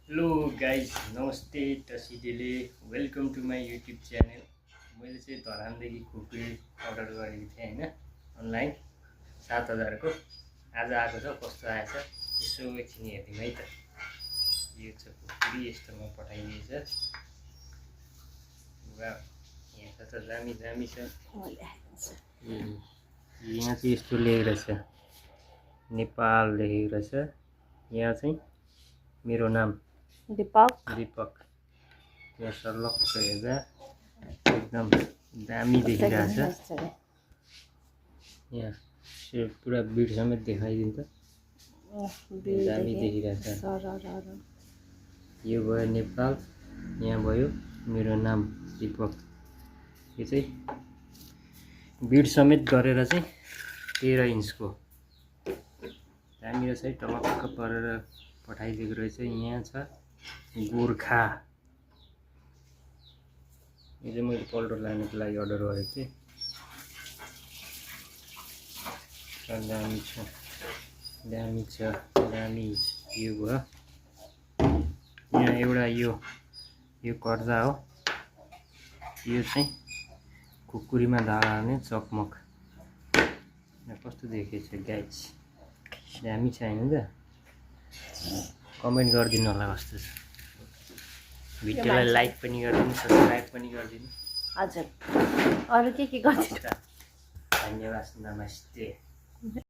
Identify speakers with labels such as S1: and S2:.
S1: Hello guys नमस्ते टसिडेले welcome to my YouTube channel. मैले चाहिँ धरानदेखि खुकुरी अर्डर गरेको थिएँ होइन, अनलाइन 7,000 को। आज आएको छ, कस्तो आएछ यसो एकछिन हेर्दिउँ है त। यो छ खुकुरी, यस्तोमा पठाइदिएछ। यहाँ त दामी दामी छ। यहाँ चाहिँ यस्तो लेखेको छ, नेपाल लेखेको रहेछ। यहाँ चाहिँ मेरो नाम दीपक। यहाँ सर्लक्क हेर्दा एकदम दामी देखिरहेछ। यहाँ पुरा बिड समेत देखाइदिन्छ, दामी देखिरहेछ। यो भयो नेपाल, यहाँ भयो मेरो नाम दीपक। यो चाहिँ बिड समेत गरेर चाहिँ 13 इन्चको दामी रहेछ है, टलक्क परेर पठाइदिएको रहेछ। यहाँ छ गोर्खा। यो चाहिँ मैले पल्टो लानको लागि अर्डर गरेको थिएँ। दामी छ, दामी छ, दामी। यो भयो यहाँ एउटा यो कर्जा हो। यो चाहिँ खुकुरीमा धागा हाल्ने चकमक। यहाँ कस्तो देखेको छ गाइज, दामी छ होइन त? कमेन्ट गरिदिनु होला कस्तो छ। भिडियोलाई लाइक पनि गरिदिनु, सब्सक्राइब पनि गरिदिनु।
S2: हजुर, अरू के गरिदिनु?
S1: धन्यवाद, नमस्ते।